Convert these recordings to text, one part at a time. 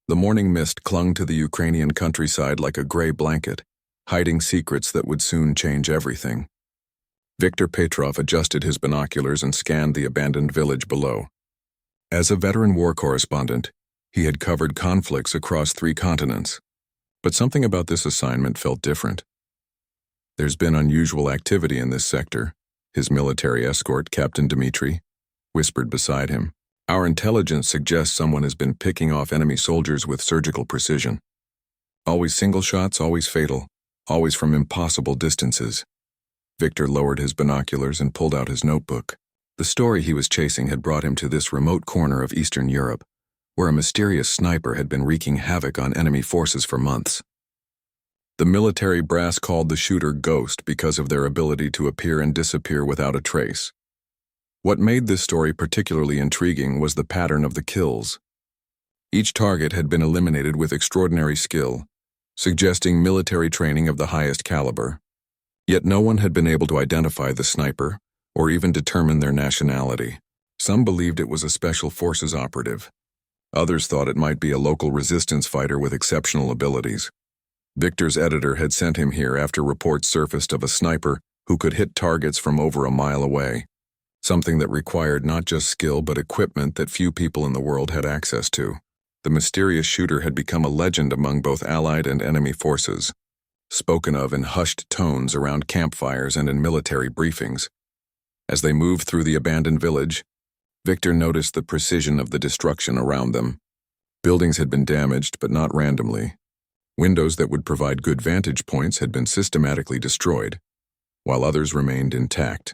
The morning mist clung to the Ukrainian countryside like a gray blanket, hiding secrets that would soon change everything. Viktor Petrov adjusted his binoculars and scanned the abandoned village below. As a veteran war correspondent, he had covered conflicts across 3 continents. But something about this assignment felt different. "There's been unusual activity in this sector," his military escort, Captain Dmitri, whispered beside him. "Our intelligence suggests someone has been picking off enemy soldiers with surgical precision. Always single shots, always fatal, always from impossible distances." Viktor lowered his binoculars and pulled out his notebook. The story he was chasing had brought him to this remote corner of Eastern Europe, where a mysterious sniper had been wreaking havoc on enemy forces for months. The military brass called the shooter Ghost because of their ability to appear and disappear without a trace. What made this story particularly intriguing was the pattern of the kills. Each target had been eliminated with extraordinary skill, suggesting military training of the highest caliber. Yet no one had been able to identify the sniper, or even determine their nationality. Some believed it was a special forces operative. Others thought it might be a local resistance fighter with exceptional abilities. Viktor's editor had sent him here after reports surfaced of a sniper who could hit targets from over a mile away, something that required not just skill but equipment that few people in the world had access to. The mysterious shooter had become a legend among both Allied and enemy forces, spoken of in hushed tones around campfires and in military briefings. As they moved through the abandoned village, Viktor noticed the precision of the destruction around them. Buildings had been damaged, but not randomly. Windows that would provide good vantage points had been systematically destroyed, while others remained intact.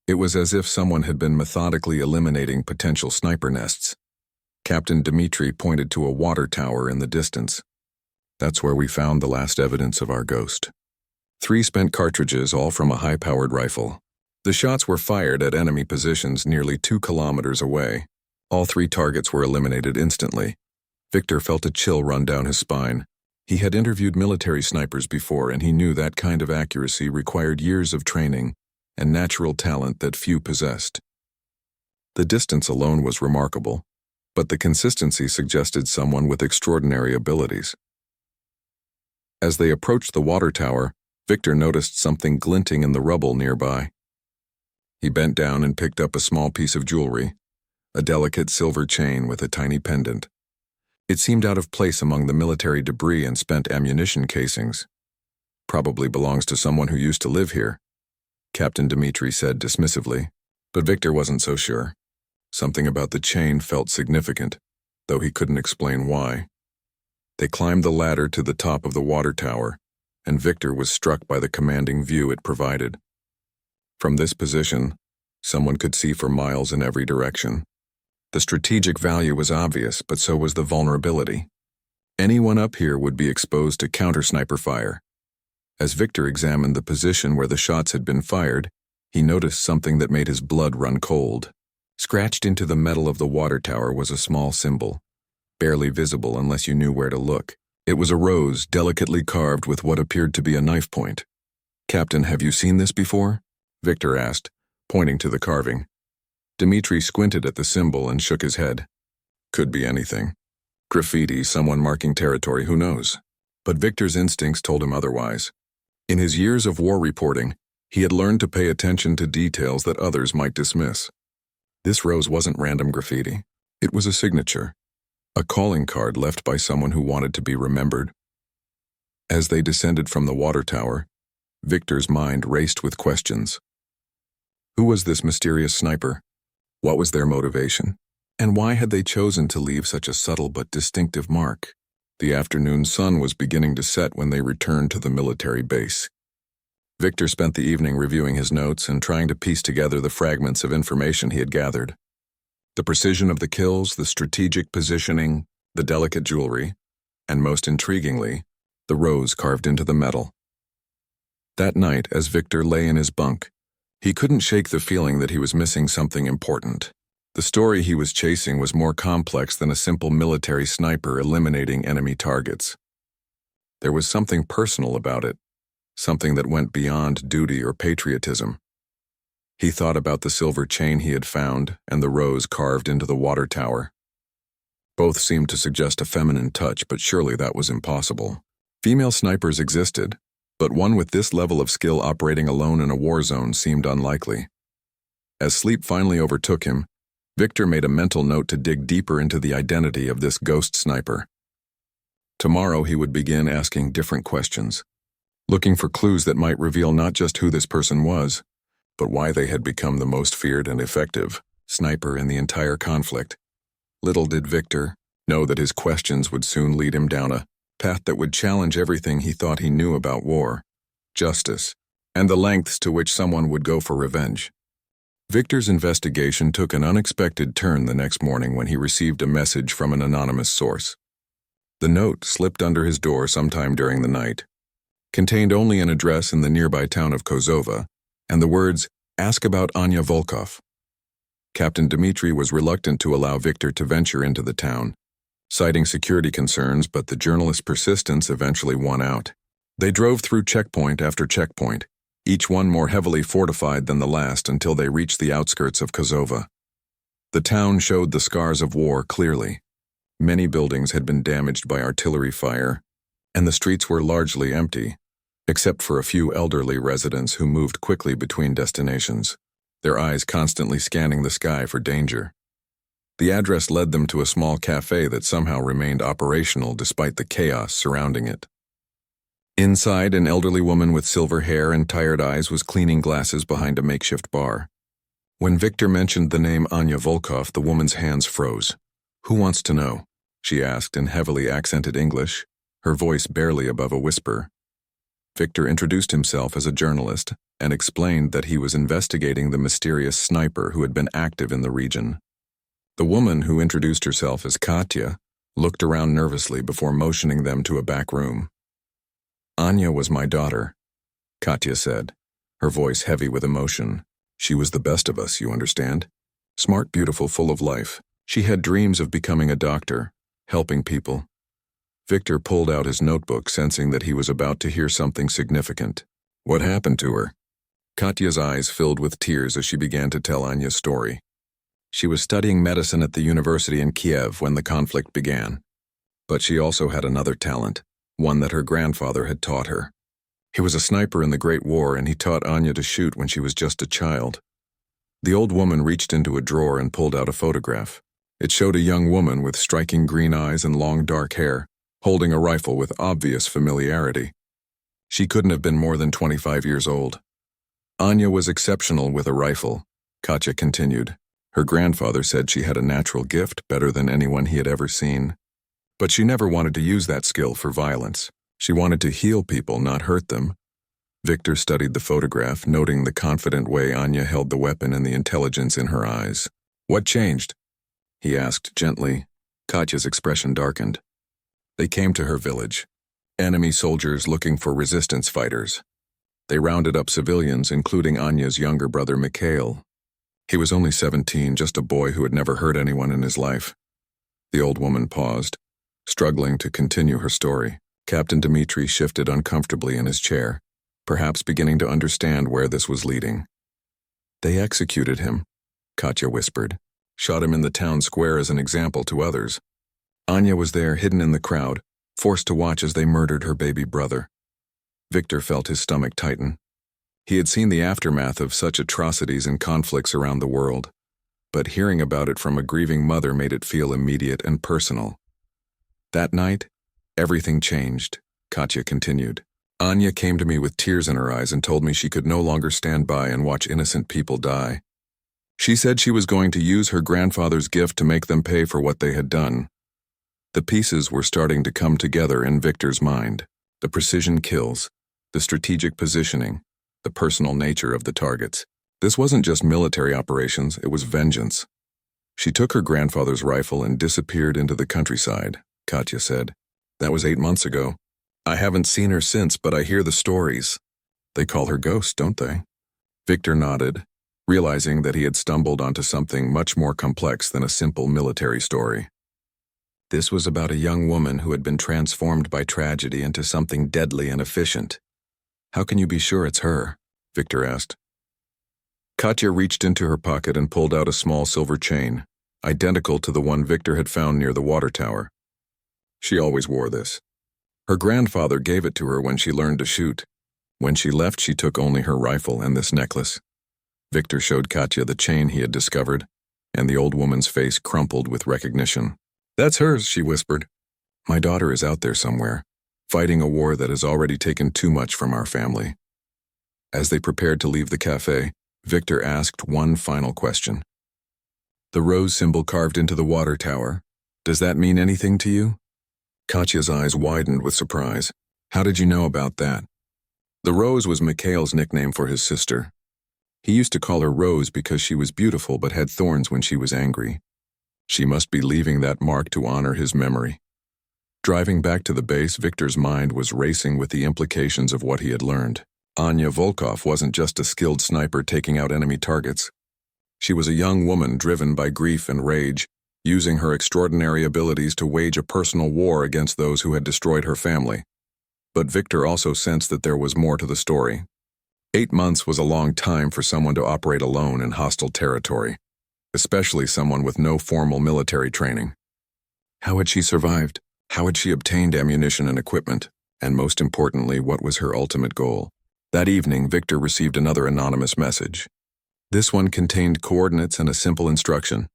It was as if someone had been methodically eliminating potential sniper nests. Captain Dmitri pointed to a water tower in the distance. "That's where we found the last evidence of our ghost. 3 spent cartridges, all from a high-powered rifle. The shots were fired at enemy positions nearly 2 kilometers away. All 3 targets were eliminated instantly." Viktor felt a chill run down his spine. He had interviewed military snipers before, and he knew that kind of accuracy required years of training and natural talent that few possessed. The distance alone was remarkable, but the consistency suggested someone with extraordinary abilities. As they approached the water tower, Viktor noticed something glinting in the rubble nearby. He bent down and picked up a small piece of jewelry, a delicate silver chain with a tiny pendant. It seemed out of place among the military debris and spent ammunition casings. "Probably belongs to someone who used to live here," Captain Dmitri said dismissively, but Viktor wasn't so sure. Something about the chain felt significant, though he couldn't explain why. They climbed the ladder to the top of the water tower, and Viktor was struck by the commanding view it provided. From this position, someone could see for miles in every direction. The strategic value was obvious, but so was the vulnerability. Anyone up here would be exposed to counter-sniper fire. As Viktor examined the position where the shots had been fired, he noticed something that made his blood run cold. Scratched into the metal of the water tower was a small symbol, barely visible unless you knew where to look. It was a rose delicately carved with what appeared to be a knife point. "Captain, have you seen this before?" Viktor asked, pointing to the carving. Dmitri squinted at the symbol and shook his head. "Could be anything. Graffiti, someone marking territory, who knows?" But Viktor's instincts told him otherwise. In his years of war reporting, he had learned to pay attention to details that others might dismiss. This rose wasn't random graffiti. It was a signature, a calling card left by someone who wanted to be remembered. As they descended from the water tower, Viktor's mind raced with questions. Who was this mysterious sniper? What was their motivation? And why had they chosen to leave such a subtle but distinctive mark? The afternoon sun was beginning to set when they returned to the military base. Viktor spent the evening reviewing his notes and trying to piece together the fragments of information he had gathered. The precision of the kills, the strategic positioning, the delicate jewelry, and most intriguingly, the rose carved into the metal. That night, as Viktor lay in his bunk, he couldn't shake the feeling that he was missing something important. The story he was chasing was more complex than a simple military sniper eliminating enemy targets. There was something personal about it, something that went beyond duty or patriotism. He thought about the silver chain he had found and the rose carved into the water tower. Both seemed to suggest a feminine touch, but surely that was impossible. Female snipers existed, but one with this level of skill operating alone in a war zone seemed unlikely. As sleep finally overtook him, Victor made a mental note to dig deeper into the identity of this ghost sniper. Tomorrow he would begin asking different questions, looking for clues that might reveal not just who this person was, but why they had become the most feared and effective sniper in the entire conflict. Little did Victor know that his questions would soon lead him down a path that would challenge everything he thought he knew about war, justice, and the lengths to which someone would go for revenge. Victor's investigation took an unexpected turn the next morning when he received a message from an anonymous source. The note, slipped under his door sometime during the night, contained only an address in the nearby town of Kozova and the words, "Ask about Anya Volkov." Captain Dmitri was reluctant to allow Victor to venture into the town, citing security concerns, but the journalist's persistence eventually won out. They drove through checkpoint after checkpoint, each one more heavily fortified than the last, until they reached the outskirts of Kozova. The town showed the scars of war clearly. Many buildings had been damaged by artillery fire, and the streets were largely empty, except for a few elderly residents who moved quickly between destinations, their eyes constantly scanning the sky for danger. The address led them to a small cafe that somehow remained operational despite the chaos surrounding it. Inside, an elderly woman with silver hair and tired eyes was cleaning glasses behind a makeshift bar. When Victor mentioned the name Anya Volkov, the woman's hands froze. "Who wants to know?" she asked in heavily accented English, her voice barely above a whisper. Victor introduced himself as a journalist and explained that he was investigating the mysterious sniper who had been active in the region. The woman, who introduced herself as Katya, looked around nervously before motioning them to a back room. "Anya was my daughter," Katya said, her voice heavy with emotion. "She was the best of us, you understand? Smart, beautiful, full of life. She had dreams of becoming a doctor, helping people." Victor pulled out his notebook, sensing that he was about to hear something significant. "What happened to her?" Katya's eyes filled with tears as she began to tell Anya's story. She was studying medicine at the university in Kiev when the conflict began. But she also had another talent, one that her grandfather had taught her. He was a sniper in the Great War, and he taught Anya to shoot when she was just a child. The old woman reached into a drawer and pulled out a photograph. It showed a young woman with striking green eyes and long dark hair, holding a rifle with obvious familiarity. She couldn't have been more than 25 years old. "Anya was exceptional with a rifle," Katya continued. "Her grandfather said she had a natural gift, better than anyone he had ever seen. But she never wanted to use that skill for violence. She wanted to heal people, not hurt them." Victor studied the photograph, noting the confident way Anya held the weapon and the intelligence in her eyes. "What changed?" he asked gently. Katya's expression darkened. "They came to her village. Enemy soldiers looking for resistance fighters. They rounded up civilians, including Anya's younger brother Mikhail. He was only 17, just a boy who had never hurt anyone in his life." The old woman paused, struggling to continue her story. Captain Dmitri shifted uncomfortably in his chair, perhaps beginning to understand where this was leading. "They executed him," Katya whispered. "Shot him in the town square as an example to others. Anya was there, hidden in the crowd, forced to watch as they murdered her baby brother." Victor felt his stomach tighten. He had seen the aftermath of such atrocities and conflicts around the world, but hearing about it from a grieving mother made it feel immediate and personal. "That night, everything changed," Katya continued. "Anya came to me with tears in her eyes and told me she could no longer stand by and watch innocent people die. She said she was going to use her grandfather's gift to make them pay for what they had done." The pieces were starting to come together in Victor's mind. The precision kills, the strategic positioning, the personal nature of the targets. This wasn't just military operations, it was vengeance. "She took her grandfather's rifle and disappeared into the countryside," Katya said. "That was 8 months ago. I haven't seen her since, but I hear the stories. They call her Ghost, don't they?" Victor nodded, realizing that he had stumbled onto something much more complex than a simple military story. This was about a young woman who had been transformed by tragedy into something deadly and efficient. "How can you be sure it's her?" Victor asked. Katya reached into her pocket and pulled out a small silver chain. identical to the one Victor had found near the water tower. She always wore this. Her grandfather gave it to her when she learned to shoot. When she left, she took only her rifle and this necklace. Victor showed Katya the chain he had discovered, and the old woman's face crumpled with recognition. "That's hers," she whispered. "My daughter is out there somewhere, fighting a war that has already taken too much from our family." As they prepared to leave the cafe, Victor asked one final question. "The rose symbol carved into the water tower, does that mean anything to you?" Katya's eyes widened with surprise. "How did you know about that?" The rose was Mikhail's nickname for his sister. He used to call her Rose because she was beautiful but had thorns when she was angry. She must be leaving that mark to honor his memory. Driving back to the base, Victor's mind was racing with the implications of what he had learned. Anya Volkov wasn't just a skilled sniper taking out enemy targets. She was a young woman driven by grief and rage, using her extraordinary abilities to wage a personal war against those who had destroyed her family. But Victor also sensed that there was more to the story. 8 months was a long time for someone to operate alone in hostile territory, especially someone with no formal military training. How had she survived? How had she obtained ammunition and equipment? And most importantly, what was her ultimate goal? That evening, Victor received another anonymous message. This one contained coordinates and a simple instruction.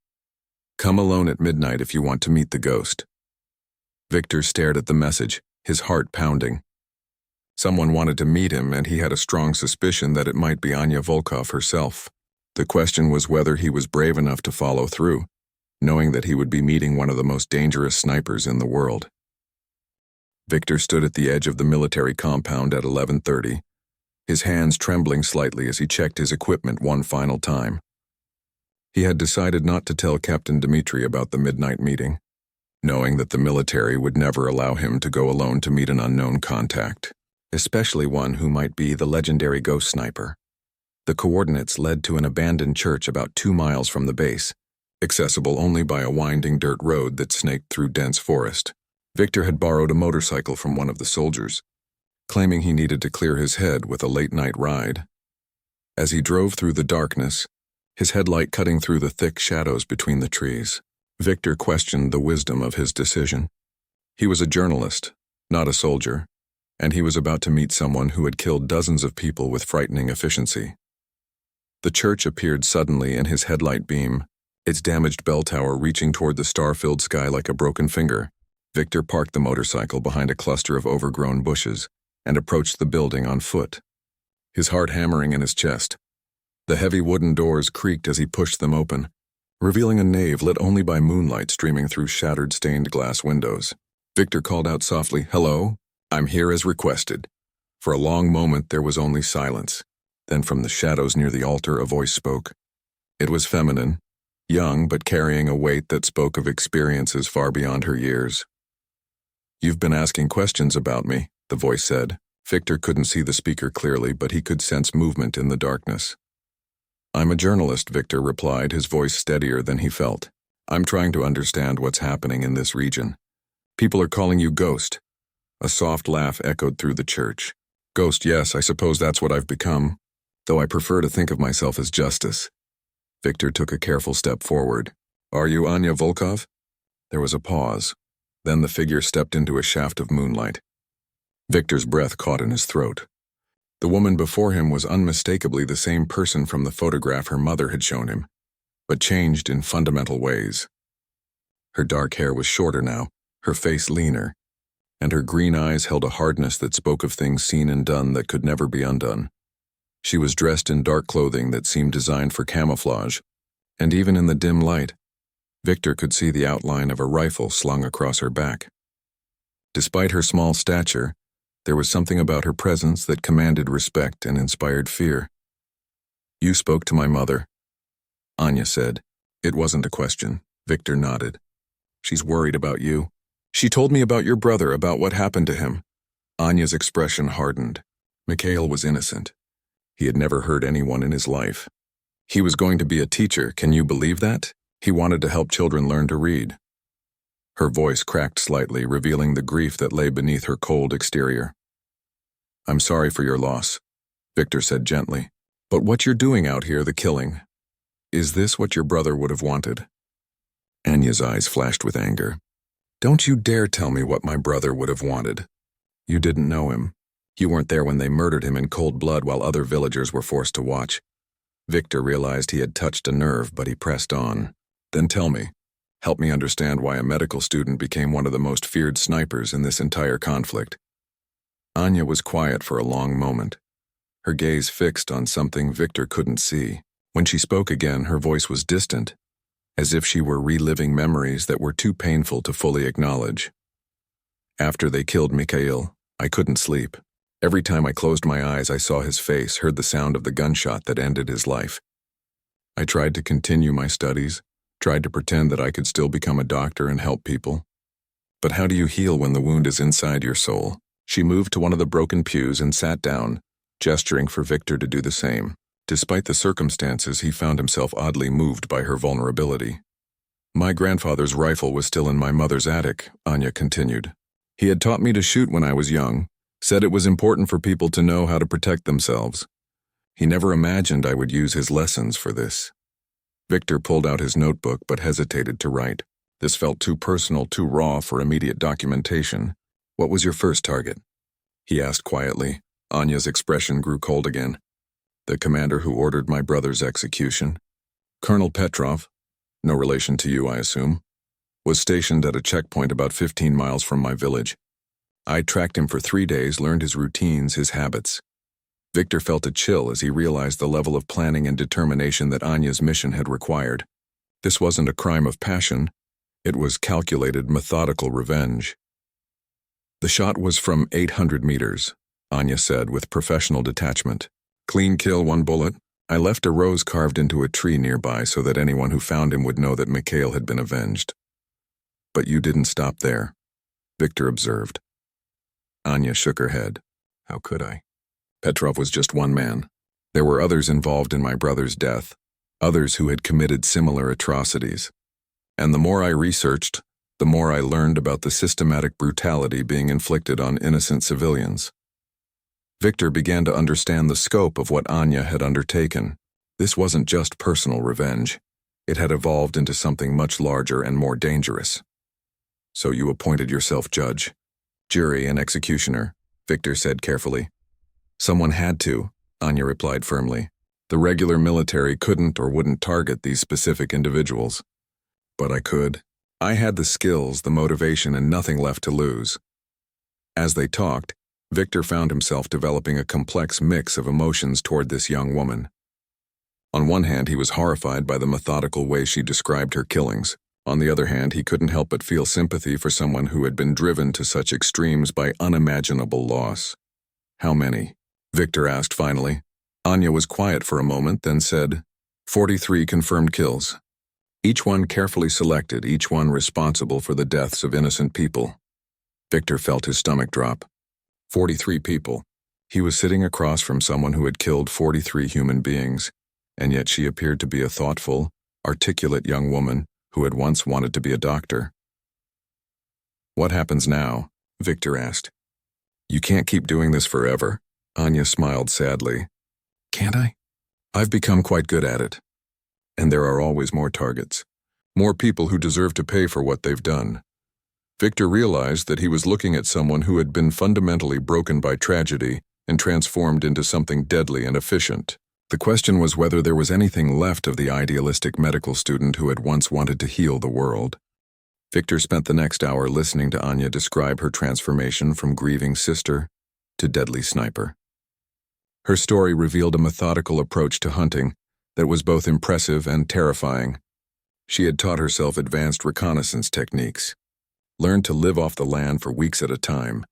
"Come alone at midnight if you want to meet the ghost." Victor stared at the message, his heart pounding. Someone wanted to meet him, and he had a strong suspicion that it might be Anya Volkov herself. The question was whether he was brave enough to follow through, knowing that he would be meeting one of the most dangerous snipers in the world. Victor stood at the edge of the military compound at 11:30, his hands trembling slightly as he checked his equipment one final time. He had decided not to tell Captain Dmitri about the midnight meeting, knowing that the military would never allow him to go alone to meet an unknown contact, especially one who might be the legendary ghost sniper. The coordinates led to an abandoned church about 2 miles from the base, accessible only by a winding dirt road that snaked through dense forest. Victor had borrowed a motorcycle from one of the soldiers, claiming he needed to clear his head with a late-night ride. As he drove through the darkness, his headlight cutting through the thick shadows between the trees, Victor questioned the wisdom of his decision. He was a journalist, not a soldier, and he was about to meet someone who had killed dozens of people with frightening efficiency. The church appeared suddenly in his headlight beam, its damaged bell tower reaching toward the star-filled sky like a broken finger. Victor parked the motorcycle behind a cluster of overgrown bushes and approached the building on foot, his heart hammering in his chest. The heavy wooden doors creaked as he pushed them open, revealing a nave lit only by moonlight streaming through shattered stained glass windows. Victor called out softly, "Hello? I'm here as requested." For a long moment there was only silence. Then from the shadows near the altar a voice spoke. It was feminine, young but carrying a weight that spoke of experiences far beyond her years. "You've been asking questions about me," the voice said. Victor couldn't see the speaker clearly, but he could sense movement in the darkness. "I'm a journalist," Victor replied, his voice steadier than he felt. "I'm trying to understand what's happening in this region. People are calling you Ghost." A soft laugh echoed through the church. "Ghost, yes, I suppose that's what I've become, though I prefer to think of myself as Justice." Victor took a careful step forward. "Are you Anya Volkov?" There was a pause. Then the figure stepped into a shaft of moonlight. Victor's breath caught in his throat. The woman before him was unmistakably the same person from the photograph her mother had shown him, but changed in fundamental ways. Her dark hair was shorter now, her face leaner, and her green eyes held a hardness that spoke of things seen and done that could never be undone. She was dressed in dark clothing that seemed designed for camouflage, and even in the dim light, Victor could see the outline of a rifle slung across her back. Despite her small stature, there was something about her presence that commanded respect and inspired fear. "You spoke to my mother," Anya said. It wasn't a question. Victor nodded. "She's worried about you. She told me about your brother, about what happened to him." Anya's expression hardened. Mikhail was innocent. He had never hurt anyone in his life. He was going to be a teacher, can you believe that? He wanted to help children learn to read. Her voice cracked slightly, revealing the grief that lay beneath her cold exterior. "I'm sorry for your loss," Victor said gently. "But what you're doing out here, the killing, is this what your brother would have wanted?" Anya's eyes flashed with anger. Don't you dare tell me what my brother would have wanted. You didn't know him. You weren't there when they murdered him in cold blood while other villagers were forced to watch. Victor realized he had touched a nerve, but he pressed on. Then tell me. Help me understand why a medical student became one of the most feared snipers in this entire conflict. Anya was quiet for a long moment, her gaze fixed on something Victor couldn't see. When she spoke again, her voice was distant, as if she were reliving memories that were too painful to fully acknowledge. After they killed Mikhail, I couldn't sleep. Every time I closed my eyes, I saw his face, heard the sound of the gunshot that ended his life. I tried to continue my studies, tried to pretend that I could still become a doctor and help people. But how do you heal when the wound is inside your soul? She moved to one of the broken pews and sat down, gesturing for Victor to do the same. Despite the circumstances, he found himself oddly moved by her vulnerability. My grandfather's rifle was still in my mother's attic, Anya continued. He had taught me to shoot when I was young, said it was important for people to know how to protect themselves. He never imagined I would use his lessons for this. Victor pulled out his notebook but hesitated to write. This felt too personal, too raw for immediate documentation. What was your first target? He asked quietly. Anya's expression grew cold again. The commander who ordered my brother's execution. Colonel Petrov, no relation to you, I assume, was stationed at a checkpoint about 15 miles from my village. I tracked him for 3 days, learned his routines, his habits. Victor felt a chill as he realized the level of planning and determination that Anya's mission had required. This wasn't a crime of passion. It was calculated, methodical revenge. The shot was from 800 meters, Anya said with professional detachment. Clean kill, 1 bullet. I left a rose carved into a tree nearby so that anyone who found him would know that Mikhail had been avenged. But you didn't stop there, Victor observed. Anya shook her head. How could I? Petrov was just one man. There were others involved in my brother's death, others who had committed similar atrocities. And the more I researched, the more I learned about the systematic brutality being inflicted on innocent civilians. Victor began to understand the scope of what Anya had undertaken. This wasn't just personal revenge. It had evolved into something much larger and more dangerous. So you appointed yourself judge, jury, and executioner, Victor said carefully. Someone had to, Anya replied firmly. The regular military couldn't or wouldn't target these specific individuals. But I could. I had the skills, the motivation, and nothing left to lose. As they talked, Victor found himself developing a complex mix of emotions toward this young woman. On one hand, he was horrified by the methodical way she described her killings. On the other hand, he couldn't help but feel sympathy for someone who had been driven to such extremes by unimaginable loss. How many? Victor asked finally. Anya was quiet for a moment, then said, 43 confirmed kills. Each one carefully selected, each one responsible for the deaths of innocent people. Victor felt his stomach drop. 43 people. He was sitting across from someone who had killed 43 human beings, and yet she appeared to be a thoughtful, articulate young woman who had once wanted to be a doctor. What happens now? Victor asked. You can't keep doing this forever. Anya smiled sadly. Can't I? I've become quite good at it. And there are always more targets. More people who deserve to pay for what they've done. Victor realized that he was looking at someone who had been fundamentally broken by tragedy and transformed into something deadly and efficient. The question was whether there was anything left of the idealistic medical student who had once wanted to heal the world. Victor spent the next hour listening to Anya describe her transformation from grieving sister to deadly sniper. Her story revealed a methodical approach to hunting that was both impressive and terrifying. She had taught herself advanced reconnaissance techniques, learned to live off the land for weeks at a time,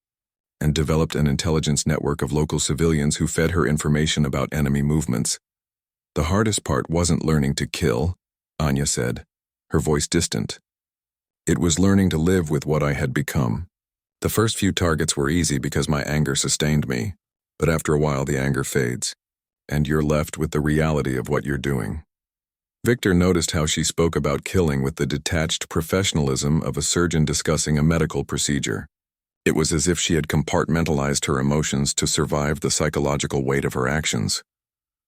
and developed an intelligence network of local civilians who fed her information about enemy movements. The hardest part wasn't learning to kill, Anya said, her voice distant. It was learning to live with what I had become. The first few targets were easy because my anger sustained me, but after a while the anger fades, and you're left with the reality of what you're doing. Victor noticed how she spoke about killing with the detached professionalism of a surgeon discussing a medical procedure. It was as if she had compartmentalized her emotions to survive the psychological weight of her actions.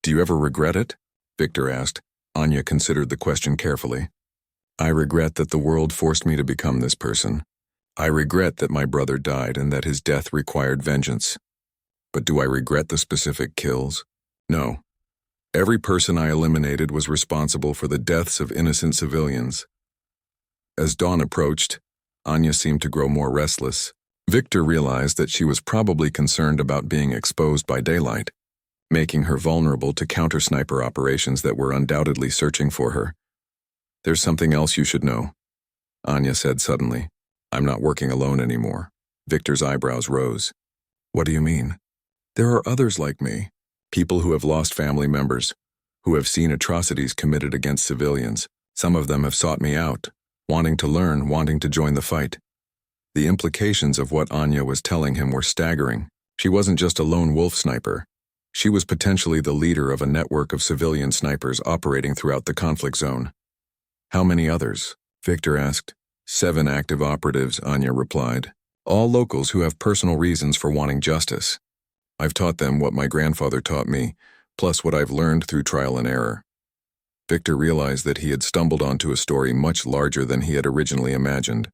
Do you ever regret it? Victor asked. Anya considered the question carefully. I regret that the world forced me to become this person. I regret that my brother died and that his death required vengeance. But do I regret the specific kills? No. Every person I eliminated was responsible for the deaths of innocent civilians. As dawn approached, Anya seemed to grow more restless. Victor realized that she was probably concerned about being exposed by daylight, making her vulnerable to counter-sniper operations that were undoubtedly searching for her. There's something else you should know, Anya said suddenly. I'm not working alone anymore. Victor's eyebrows rose. What do you mean? There are others like me, people who have lost family members, who have seen atrocities committed against civilians. Some of them have sought me out, wanting to learn, wanting to join the fight. The implications of what Anya was telling him were staggering. She wasn't just a lone wolf sniper. She was potentially the leader of a network of civilian snipers operating throughout the conflict zone. How many others? Victor asked. 7 active operatives, Anya replied. All locals who have personal reasons for wanting justice. I've taught them what my grandfather taught me, plus what I've learned through trial and error. Victor realized that he had stumbled onto a story much larger than he had originally imagined.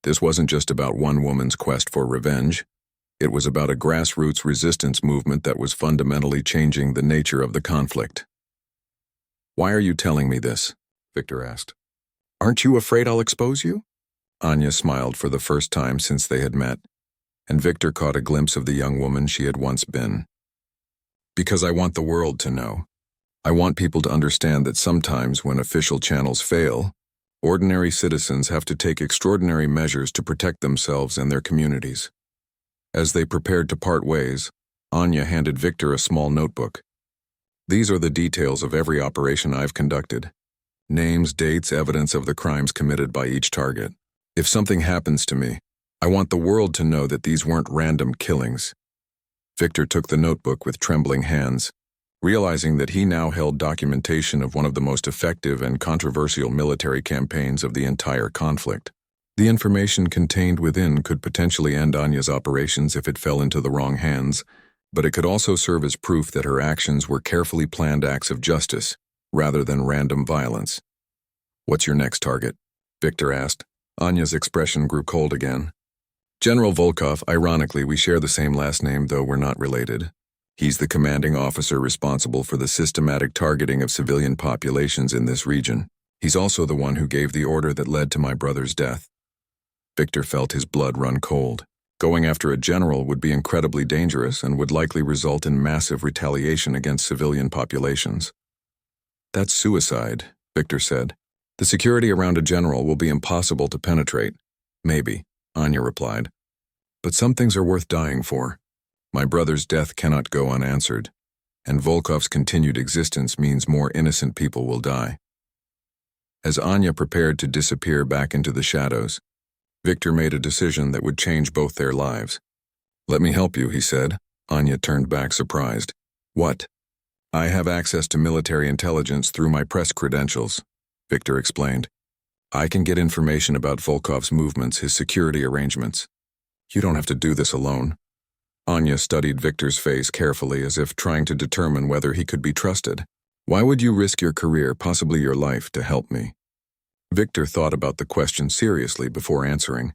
This wasn't just about one woman's quest for revenge. It was about a grassroots resistance movement that was fundamentally changing the nature of the conflict. Why are you telling me this? Victor asked. Aren't you afraid I'll expose you? Anya smiled for the first time since they had met, and Victor caught a glimpse of the young woman she had once been. Because I want the world to know. I want people to understand that sometimes when official channels fail, ordinary citizens have to take extraordinary measures to protect themselves and their communities. As they prepared to part ways, Anya handed Victor a small notebook. These are the details of every operation I've conducted. Names, dates, evidence of the crimes committed by each target. If something happens to me, I want the world to know that these weren't random killings. Victor took the notebook with trembling hands, realizing that he now held documentation of one of the most effective and controversial military campaigns of the entire conflict. The information contained within could potentially end Anya's operations if it fell into the wrong hands, but it could also serve as proof that her actions were carefully planned acts of justice, rather than random violence. What's your next target? Victor asked. Anya's expression grew cold again. General Volkov, ironically, we share the same last name, though we're not related. He's the commanding officer responsible for the systematic targeting of civilian populations in this region. He's also the one who gave the order that led to my brother's death. Victor felt his blood run cold. Going after a general would be incredibly dangerous and would likely result in massive retaliation against civilian populations. That's suicide, Victor said. The security around a general will be impossible to penetrate. Maybe, Anya replied. But some things are worth dying for. My brother's death cannot go unanswered, and Volkov's continued existence means more innocent people will die. As Anya prepared to disappear back into the shadows, Victor made a decision that would change both their lives. Let me help you, he said. Anya turned back surprised. What? I have access to military intelligence through my press credentials, Victor explained. I can get information about Volkov's movements, his security arrangements. You don't have to do this alone. Anya studied Victor's face carefully as if trying to determine whether he could be trusted. Why would you risk your career, possibly your life, to help me? Victor thought about the question seriously before answering.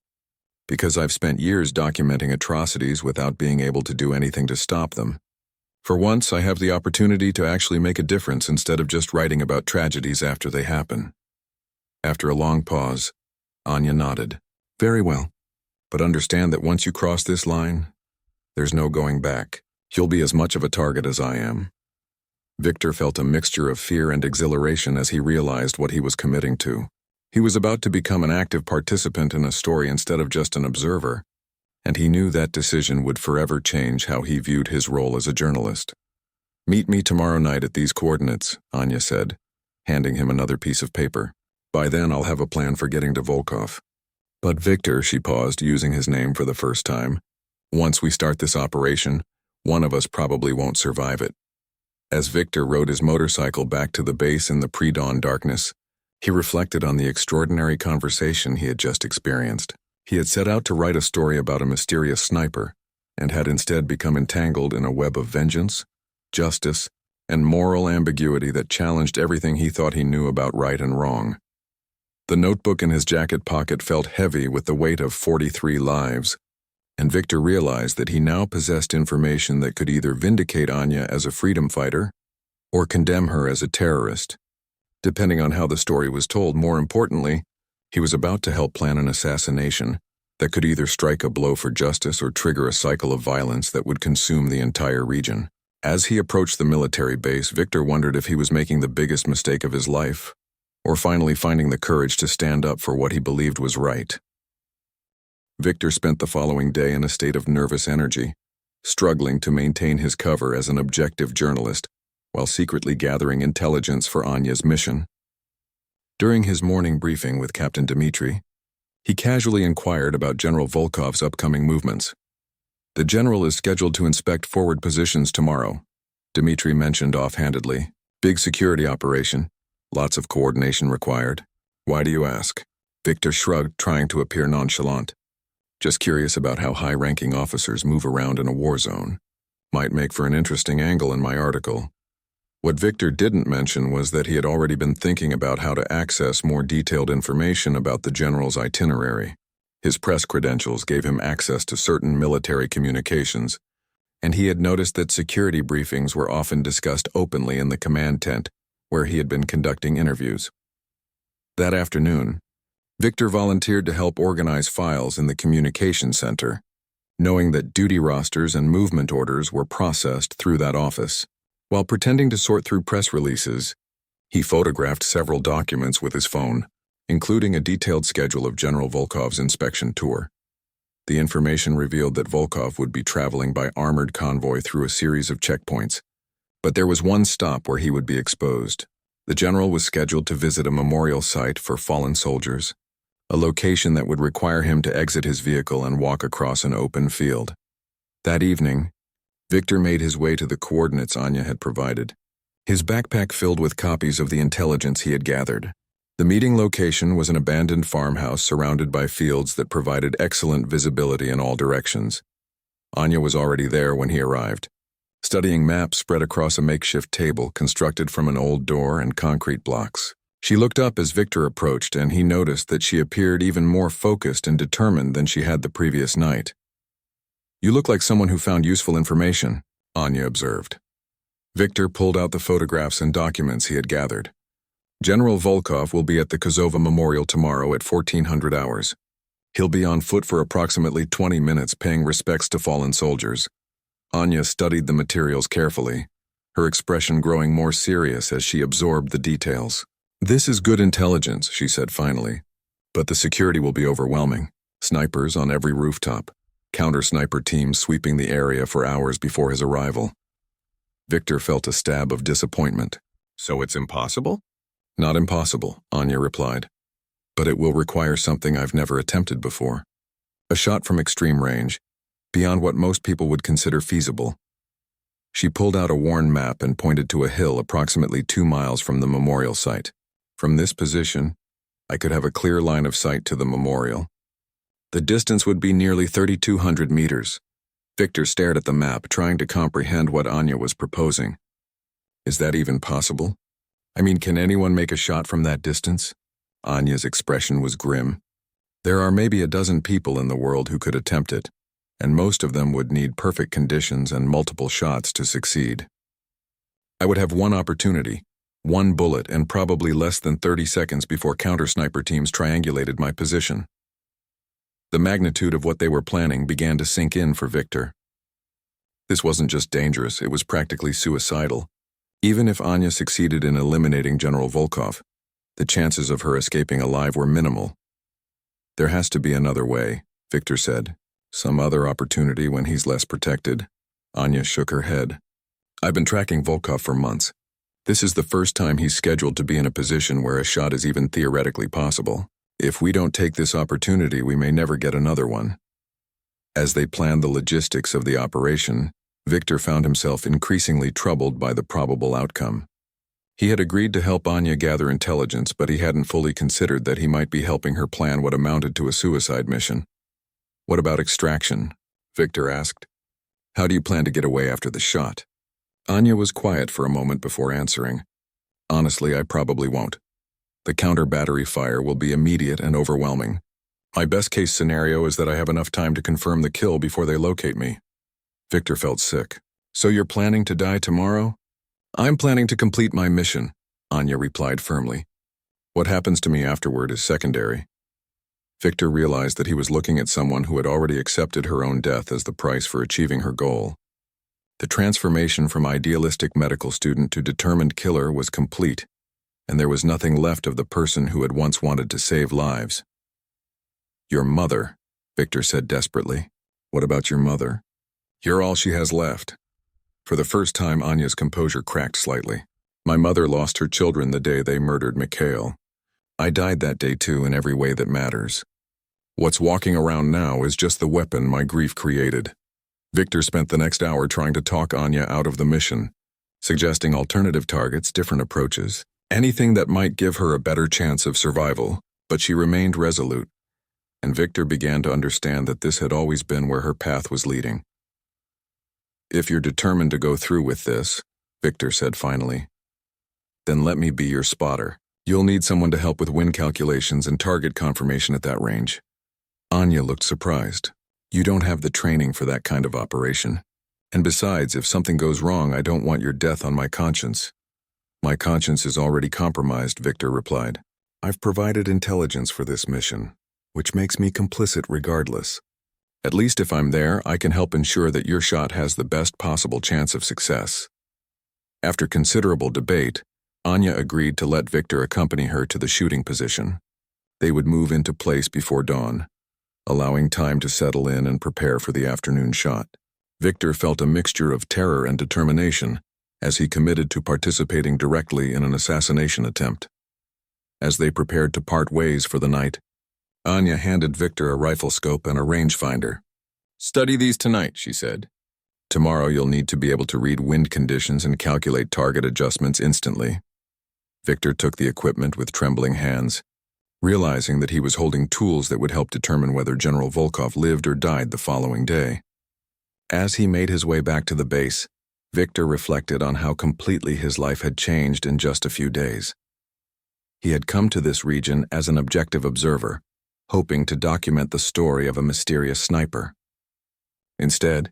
Because I've spent years documenting atrocities without being able to do anything to stop them. For once, I have the opportunity to actually make a difference instead of just writing about tragedies after they happen. After a long pause, Anya nodded. Very well. But understand that once you cross this line, there's no going back. You'll be as much of a target as I am. Victor felt a mixture of fear and exhilaration as he realized what he was committing to. He was about to become an active participant in a story instead of just an observer, and he knew that decision would forever change how he viewed his role as a journalist. Meet me tomorrow night at these coordinates, Anya said, handing him another piece of paper. By then I'll have a plan for getting to Volkov. But Victor, she paused, using his name for the first time. Once we start this operation, one of us probably won't survive it. As Victor rode his motorcycle back to the base in the pre-dawn darkness, he reflected on the extraordinary conversation he had just experienced. He had set out to write a story about a mysterious sniper, and had instead become entangled in a web of vengeance, justice, and moral ambiguity that challenged everything he thought he knew about right and wrong. The notebook in his jacket pocket felt heavy with the weight of 43 lives, and Victor realized that he now possessed information that could either vindicate Anya as a freedom fighter or condemn her as a terrorist. Depending on how the story was told, more importantly, he was about to help plan an assassination that could either strike a blow for justice or trigger a cycle of violence that would consume the entire region. As he approached the military base, Victor wondered if he was making the biggest mistake of his life, or finally finding the courage to stand up for what he believed was right. Victor spent the following day in a state of nervous energy, struggling to maintain his cover as an objective journalist while secretly gathering intelligence for Anya's mission. During his morning briefing with Captain Dmitri, he casually inquired about General Volkov's upcoming movements. "The general is scheduled to inspect forward positions tomorrow," Dmitri mentioned offhandedly. "Big security operation. Lots of coordination required." "Why do you ask?" Victor shrugged, trying to appear nonchalant. "Just curious about how high-ranking officers move around in a war zone. Might make for an interesting angle in my article." What Victor didn't mention was that he had already been thinking about how to access more detailed information about the general's itinerary. His press credentials gave him access to certain military communications, and he had noticed that security briefings were often discussed openly in the command tent, where he had been conducting interviews. That afternoon, Victor volunteered to help organize files in the communication center, knowing that duty rosters and movement orders were processed through that office. While pretending to sort through press releases, he photographed several documents with his phone, including a detailed schedule of General Volkov's inspection tour. The information revealed that Volkov would be traveling by armored convoy through a series of checkpoints, but there was one stop where he would be exposed. The general was scheduled to visit a memorial site for fallen soldiers, a location that would require him to exit his vehicle and walk across an open field. That evening, Victor made his way to the coordinates Anya had provided, his backpack filled with copies of the intelligence he had gathered. The meeting location was an abandoned farmhouse surrounded by fields that provided excellent visibility in all directions. Anya was already there when he arrived, studying maps spread across a makeshift table constructed from an old door and concrete blocks. She looked up as Victor approached, and he noticed that she appeared even more focused and determined than she had the previous night. "You look like someone who found useful information," Anya observed. Victor pulled out the photographs and documents he had gathered. "General Volkov will be at the Kozova Memorial tomorrow at 1400 hours. He'll be on foot for approximately 20 minutes paying respects to fallen soldiers." Anya studied the materials carefully, her expression growing more serious as she absorbed the details. "This is good intelligence," she said finally, "but the security will be overwhelming. Snipers on every rooftop, counter-sniper teams sweeping the area for hours before his arrival." Victor felt a stab of disappointment. "So it's impossible?" "Not impossible," Anya replied, "but it will require something I've never attempted before. A shot from extreme range, beyond what most people would consider feasible." She pulled out a worn map and pointed to a hill approximately 2 miles from the memorial site. "From this position, I could have a clear line of sight to the memorial. The distance would be nearly 3,200 meters. Victor stared at the map, trying to comprehend what Anya was proposing. "Is that even possible? I mean, can anyone make a shot from that distance?" Anya's expression was grim. "There are maybe a dozen people in the world who could attempt it, and most of them would need perfect conditions and multiple shots to succeed. I would have one opportunity, one bullet, and probably less than 30 seconds before counter-sniper teams triangulated my position." The magnitude of what they were planning began to sink in for Victor. This wasn't just dangerous, it was practically suicidal. Even if Anya succeeded in eliminating General Volkov, the chances of her escaping alive were minimal. "There has to be another way," Victor said. "Some other opportunity when he's less protected." Anya shook her head. "I've been tracking Volkov for months. This is the first time he's scheduled to be in a position where a shot is even theoretically possible. If we don't take this opportunity, we may never get another one." As they planned the logistics of the operation, Victor found himself increasingly troubled by the probable outcome. He had agreed to help Anya gather intelligence, but he hadn't fully considered that he might be helping her plan what amounted to a suicide mission. "What about extraction?" Victor asked. "How do you plan to get away after the shot?" Anya was quiet for a moment before answering. "Honestly, I probably won't. The counter-battery fire will be immediate and overwhelming. My best-case scenario is that I have enough time to confirm the kill before they locate me. Victor felt sick. So you're planning to die tomorrow? I'm planning to complete my mission, Anya replied firmly. What happens to me afterward is secondary. Victor realized that he was looking at someone who had already accepted her own death as the price for achieving her goal. The transformation from idealistic medical student to determined killer was complete, and there was nothing left of the person who had once wanted to save lives. Your mother, Victor said desperately. What about your mother? You're all she has left. For the first time, Anya's composure cracked slightly. My mother lost her children the day they murdered Mikhail. I died that day too in every way that matters. What's walking around now is just the weapon my grief created. Victor spent the next hour trying to talk Anya out of the mission, suggesting alternative targets, different approaches, anything that might give her a better chance of survival, but she remained resolute, and Victor began to understand that this had always been where her path was leading. If you're determined to go through with this, Victor said finally, then let me be your spotter. You'll need someone to help with wind calculations and target confirmation at that range. Anya looked surprised. You don't have the training for that kind of operation. And besides, if something goes wrong, I don't want your death on my conscience. My conscience is already compromised, Victor replied. I've provided intelligence for this mission, which makes me complicit regardless. At least if I'm there, I can help ensure that your shot has the best possible chance of success. After considerable debate, Anya agreed to let Victor accompany her to the shooting position. They would move into place before dawn, allowing time to settle in and prepare for the afternoon shot. Victor felt a mixture of terror and determination as he committed to participating directly in an assassination attempt. As they prepared to part ways for the night, Anya handed Victor a rifle scope and a rangefinder. Study these tonight, she said. Tomorrow you'll need to be able to read wind conditions and calculate target adjustments instantly. Victor took the equipment with trembling hands, realizing that he was holding tools that would help determine whether General Volkov lived or died the following day. As he made his way back to the base, Victor reflected on how completely his life had changed in just a few days. He had come to this region as an objective observer, hoping to document the story of a mysterious sniper. Instead,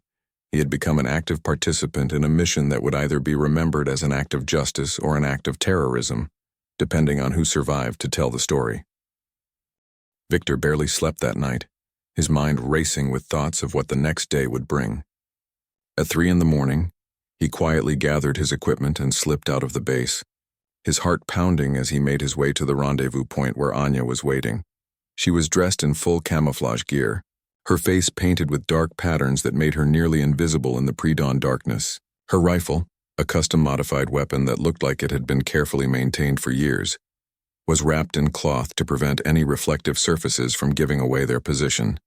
he had become an active participant in a mission that would either be remembered as an act of justice or an act of terrorism, depending on who survived to tell the story. Victor barely slept that night, his mind racing with thoughts of what the next day would bring. At 3 a.m, he quietly gathered his equipment and slipped out of the base, his heart pounding as he made his way to the rendezvous point where Anya was waiting. She was dressed in full camouflage gear, her face painted with dark patterns that made her nearly invisible in the pre-dawn darkness. Her rifle, a custom-modified weapon that looked like it had been carefully maintained for years, was wrapped in cloth to prevent any reflective surfaces from giving away their position.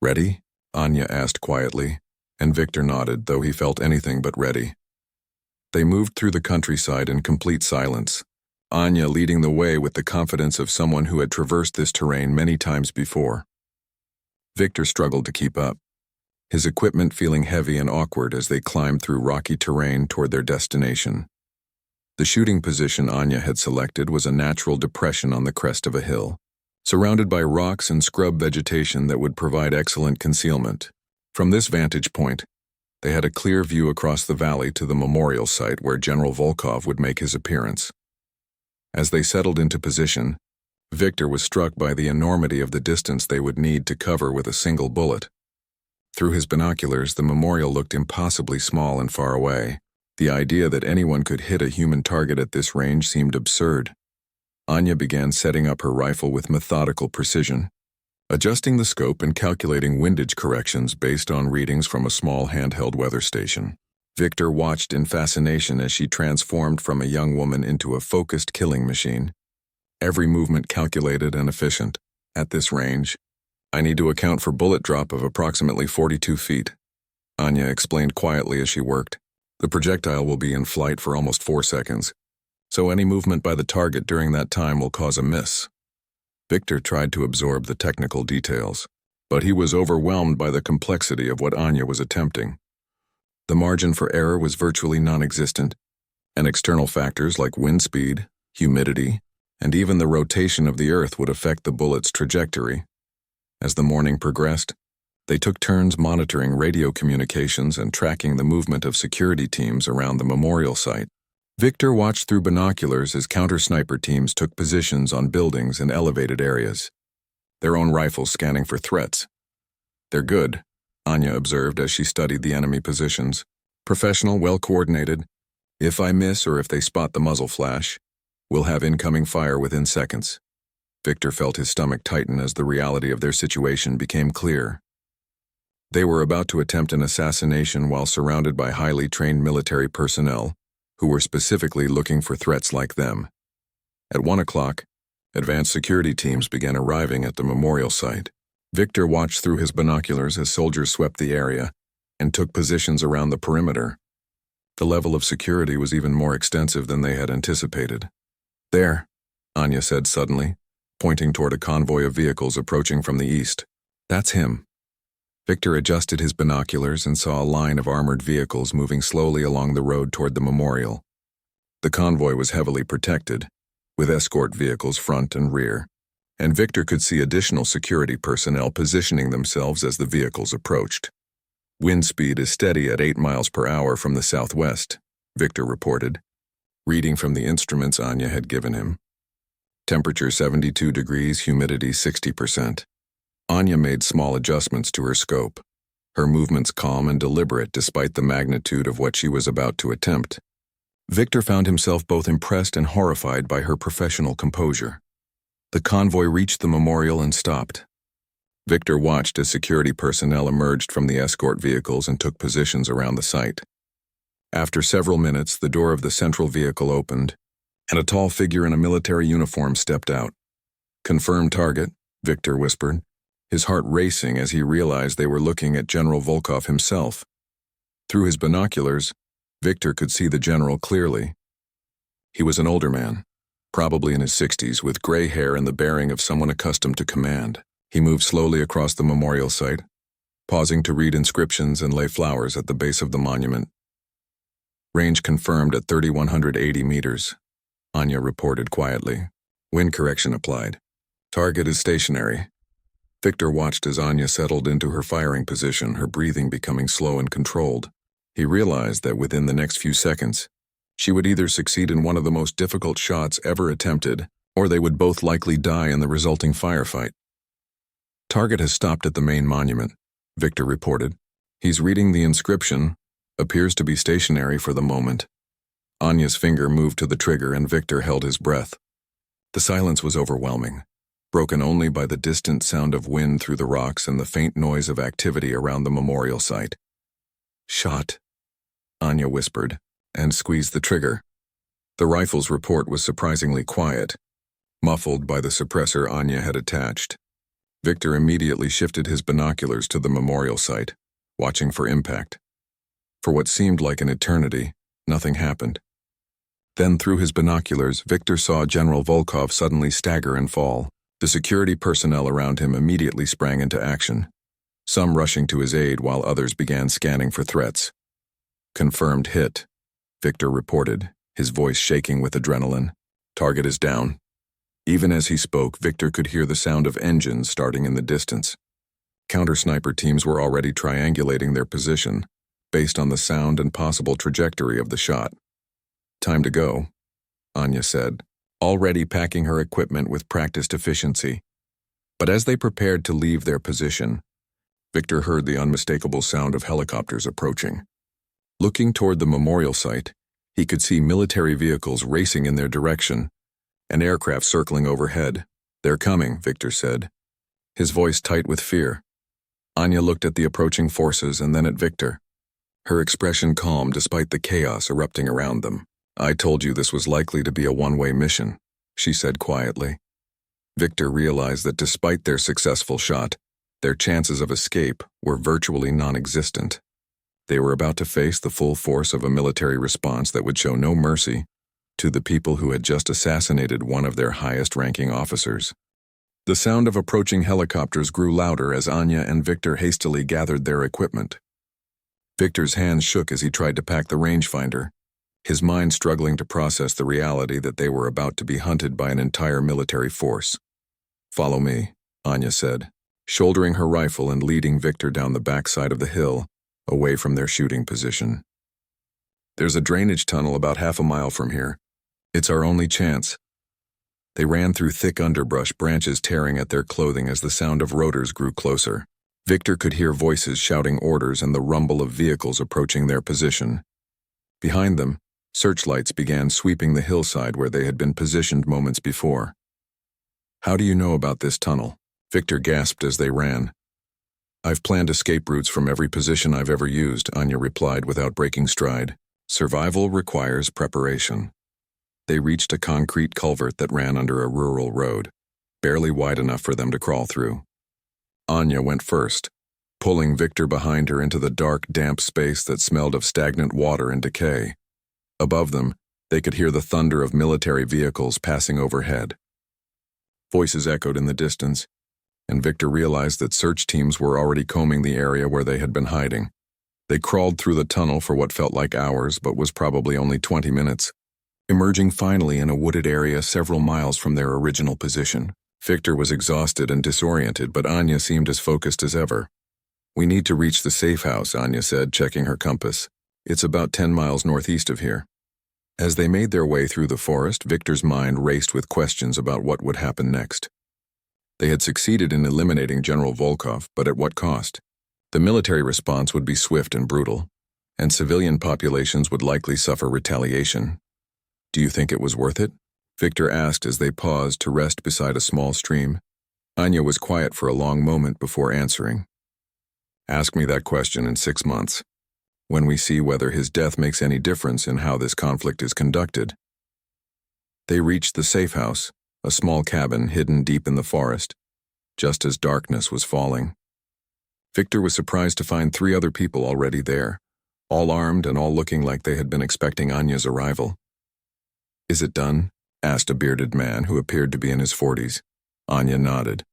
Ready? Anya asked quietly, and Victor nodded, though he felt anything but ready. They moved through the countryside in complete silence, Anya leading the way with the confidence of someone who had traversed this terrain many times before. Victor struggled to keep up, his equipment feeling heavy and awkward as they climbed through rocky terrain toward their destination. The shooting position Anya had selected was a natural depression on the crest of a hill, surrounded by rocks and scrub vegetation that would provide excellent concealment. From this vantage point, they had a clear view across the valley to the memorial site where General Volkov would make his appearance. As they settled into position, Victor was struck by the enormity of the distance they would need to cover with a single bullet. Through his binoculars, the memorial looked impossibly small and far away. The idea that anyone could hit a human target at this range seemed absurd. Anya began setting up her rifle with methodical precision, adjusting the scope and calculating windage corrections based on readings from a small handheld weather station. Victor watched in fascination as she transformed from a young woman into a focused killing machine. Every movement calculated and efficient. At this range, I need to account for bullet drop of approximately 42 feet, Anya explained quietly as she worked. The projectile will be in flight for almost 4 seconds, so any movement by the target during that time will cause a miss. Victor tried to absorb the technical details, but he was overwhelmed by the complexity of what Anya was attempting. The margin for error was virtually non-existent, and external factors like wind speed, humidity, and even the rotation of the Earth would affect the bullet's trajectory. As the morning progressed, they took turns monitoring radio communications and tracking the movement of security teams around the memorial site. Victor watched through binoculars as counter-sniper teams took positions on buildings and elevated areas, their own rifles scanning for threats. "They're good," Anya observed as she studied the enemy positions. "Professional, well-coordinated. If I miss or if they spot the muzzle flash, we'll have incoming fire within seconds." Victor felt his stomach tighten as the reality of their situation became clear. They were about to attempt an assassination while surrounded by highly trained military personnel who were specifically looking for threats like them. At 1 o'clock, advanced security teams began arriving at the memorial site. Victor watched through his binoculars as soldiers swept the area and took positions around the perimeter. The level of security was even more extensive than they had anticipated. "There," Anya said suddenly, pointing toward a convoy of vehicles approaching from the east. "That's him." Victor adjusted his binoculars and saw a line of armored vehicles moving slowly along the road toward the memorial. The convoy was heavily protected, with escort vehicles front and rear, and Victor could see additional security personnel positioning themselves as the vehicles approached. "Wind speed is steady at 8 miles per hour from the southwest," Victor reported, reading from the instruments Anya had given him. "Temperature 72 degrees, humidity 60%. Anya made small adjustments to her scope, her movements calm and deliberate despite the magnitude of what she was about to attempt. Victor found himself both impressed and horrified by her professional composure. The convoy reached the memorial and stopped. Victor watched as security personnel emerged from the escort vehicles and took positions around the site. After several minutes, the door of the central vehicle opened, and a tall figure in a military uniform stepped out. "Confirmed target," Victor whispered, his heart racing as he realized they were looking at General Volkov himself. Through his binoculars, Victor could see the general clearly. He was an older man, probably in his 60s, with gray hair and the bearing of someone accustomed to command. He moved slowly across the memorial site, pausing to read inscriptions and lay flowers at the base of the monument. "Range confirmed at 3,180 meters, Anya reported quietly. "Wind correction applied. Target is stationary." Victor watched as Anya settled into her firing position, her breathing becoming slow and controlled. He realized that within the next few seconds, she would either succeed in one of the most difficult shots ever attempted, or they would both likely die in the resulting firefight. "Target has stopped at the main monument," Victor reported. "He's reading the inscription, appears to be stationary for the moment." Anya's finger moved to the trigger and Victor held his breath. The silence was overwhelming, broken only by the distant sound of wind through the rocks and the faint noise of activity around the memorial site. "Shot," Anya whispered, and squeezed the trigger. The rifle's report was surprisingly quiet, muffled by the suppressor Anya had attached. Victor immediately shifted his binoculars to the memorial site, watching for impact. For what seemed like an eternity, nothing happened. Then through his binoculars, Victor saw General Volkov suddenly stagger and fall. The security personnel around him immediately sprang into action, some rushing to his aid while others began scanning for threats. "Confirmed hit," Victor reported, his voice shaking with adrenaline. "Target is down." Even as he spoke, Victor could hear the sound of engines starting in the distance. Counter-sniper teams were already triangulating their position, based on the sound and possible trajectory of the shot. "Time to go," Anya said, already packing her equipment with practiced efficiency. But as they prepared to leave their position, Victor heard the unmistakable sound of helicopters approaching. Looking toward the memorial site, he could see military vehicles racing in their direction, and aircraft circling overhead. "They're coming," Victor said, his voice tight with fear. Anya looked at the approaching forces and then at Victor, her expression calm despite the chaos erupting around them. "I told you this was likely to be a one-way mission," she said quietly. Victor realized that despite their successful shot, their chances of escape were virtually non-existent. They were about to face the full force of a military response that would show no mercy to the people who had just assassinated one of their highest-ranking officers. The sound of approaching helicopters grew louder as Anya and Victor hastily gathered their equipment. Victor's hands shook as he tried to pack the rangefinder, his mind struggling to process the reality that they were about to be hunted by an entire military force. "Follow me," Anya said, shouldering her rifle and leading Victor down the backside of the hill, away from their shooting position. "There's a drainage tunnel about half a mile from here. It's our only chance." They ran through thick underbrush, branches tearing at their clothing as the sound of rotors grew closer. Victor could hear voices shouting orders and the rumble of vehicles approaching their position. Behind them, searchlights began sweeping the hillside where they had been positioned moments before. "How do you know about this tunnel?" Victor gasped as they ran. "I've planned escape routes from every position I've ever used," Anya replied without breaking stride. "Survival requires preparation." They reached a concrete culvert that ran under a rural road, barely wide enough for them to crawl through. Anya went first, pulling Victor behind her into the dark, damp space that smelled of stagnant water and decay. Above them, they could hear the thunder of military vehicles passing overhead. Voices echoed in the distance, and Victor realized that search teams were already combing the area where they had been hiding. They crawled through the tunnel for what felt like hours, but was probably only 20 minutes, emerging finally in a wooded area several miles from their original position. Victor was exhausted and disoriented, but Anya seemed as focused as ever. "We need to reach the safe house," Anya said, checking her compass. "It's about 10 miles northeast of here." As they made their way through the forest, Victor's mind raced with questions about what would happen next. They had succeeded in eliminating General Volkov, but at what cost? The military response would be swift and brutal, and civilian populations would likely suffer retaliation. "Do you think it was worth it?" Victor asked as they paused to rest beside a small stream. Anya was quiet for a long moment before answering. "Ask me that question in 6 months, when we see whether his death makes any difference in how this conflict is conducted." They reached the safe house, a small cabin hidden deep in the forest, just as darkness was falling. Victor was surprised to find 3 other people already there, all armed and all looking like they had been expecting Anya's arrival. "Is it done?" asked a bearded man who appeared to be in his 40s. Anya nodded.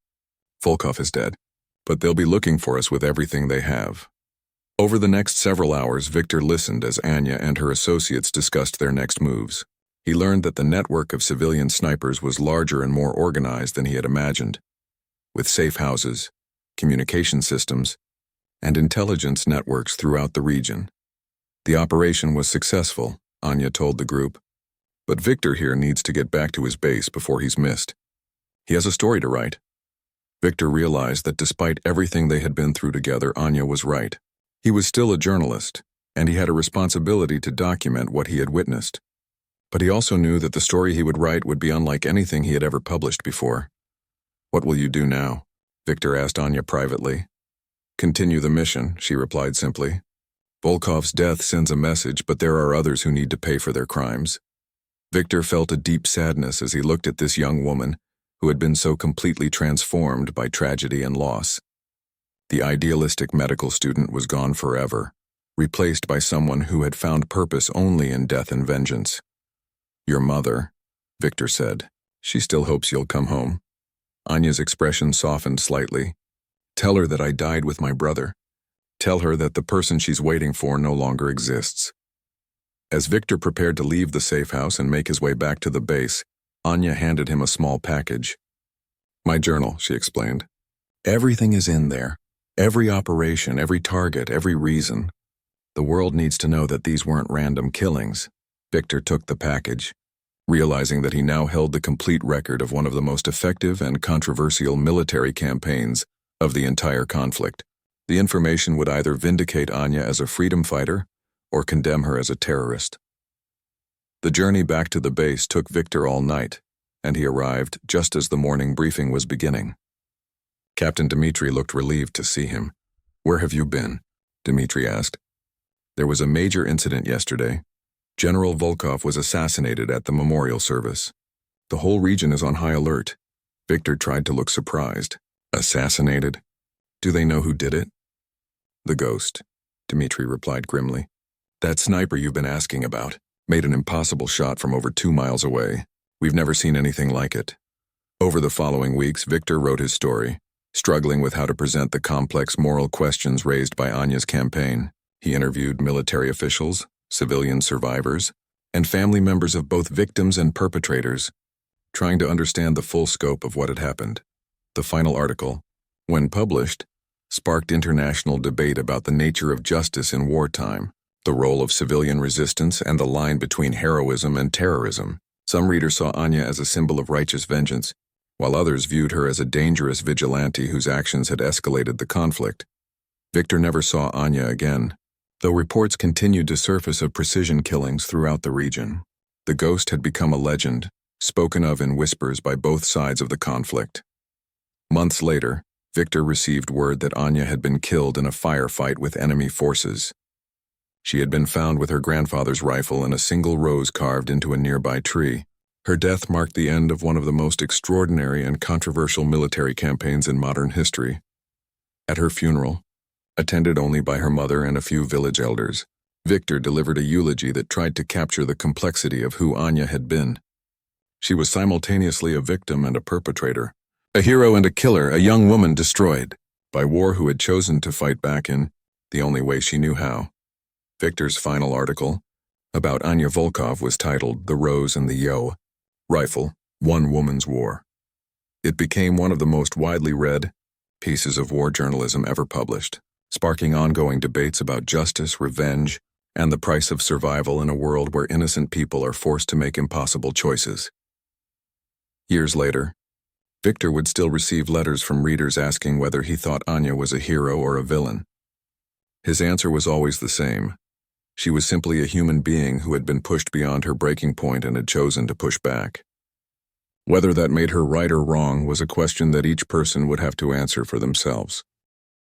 "Volkov is dead, but they'll be looking for us with everything they have." Over the next several hours, Victor listened as Anya and her associates discussed their next moves. He learned that the network of civilian snipers was larger and more organized than he had imagined, with safe houses, communication systems, and intelligence networks throughout the region. The operation was successful, Anya told the group, but Victor here needs to get back to his base before he's missed. He has a story to write. Victor realized that despite everything they had been through together, Anya was right. He was still a journalist, and he had a responsibility to document what he had witnessed. But he also knew that the story he would write would be unlike anything he had ever published before. "What will you do now?" Victor asked Anya privately. "Continue the mission," she replied simply. "Volkov's death sends a message, but there are others who need to pay for their crimes." Victor felt a deep sadness as he looked at this young woman who had been so completely transformed by tragedy and loss. The idealistic medical student was gone forever, replaced by someone who had found purpose only in death and vengeance. "Your mother," Victor said. "She still hopes you'll come home." Anya's expression softened slightly. "Tell her that I died with my brother. Tell her that the person she's waiting for no longer exists." As Victor prepared to leave the safe house and make his way back to the base, Anya handed him a small package. "My journal," she explained. "Everything is in there. Every operation, every target, every reason. The world needs to know that these weren't random killings." Victor took the package, realizing that he now held the complete record of one of the most effective and controversial military campaigns of the entire conflict. The information would either vindicate Anya as a freedom fighter or condemn her as a terrorist. The journey back to the base took Victor all night, and he arrived just as the morning briefing was beginning. Captain Dmitri looked relieved to see him. "Where have you been?" Dmitri asked. "There was a major incident yesterday. General Volkov was assassinated at the memorial service. The whole region is on high alert." Victor tried to look surprised. "Assassinated? Do they know who did it?" "The ghost," Dmitri replied grimly. "That sniper you've been asking about made an impossible shot from over 2 miles away. We've never seen anything like it." Over the following weeks, Victor wrote his story, struggling with how to present the complex moral questions raised by Anya's campaign. He interviewed military officials, civilian survivors, and family members of both victims and perpetrators, trying to understand the full scope of what had happened. The final article, when published, sparked international debate about the nature of justice in wartime, the role of civilian resistance, and the line between heroism and terrorism. Some readers saw Anya as a symbol of righteous vengeance, while others viewed her as a dangerous vigilante whose actions had escalated the conflict. Victor never saw Anya again, though reports continued to surface of precision killings throughout the region. The ghost had become a legend, spoken of in whispers by both sides of the conflict. Months later, Victor received word that Anya had been killed in a firefight with enemy forces. She had been found with her grandfather's rifle and a single rose carved into a nearby tree. Her death marked the end of one of the most extraordinary and controversial military campaigns in modern history. At her funeral, attended only by her mother and a few village elders, Victor delivered a eulogy that tried to capture the complexity of who Anya had been. She was simultaneously a victim and a perpetrator, a hero and a killer, a young woman destroyed by war who had chosen to fight back in the only way she knew how. Victor's final article, about Anya Volkov, was titled The Rose and the Yo Rifle, One Woman's War. It became one of the most widely read pieces of war journalism ever published, sparking ongoing debates about justice, revenge, and the price of survival in a world where innocent people are forced to make impossible choices. Years later, Victor would still receive letters from readers asking whether he thought Anya was a hero or a villain. His answer was always the same. She was simply a human being who had been pushed beyond her breaking point and had chosen to push back. Whether that made her right or wrong was a question that each person would have to answer for themselves.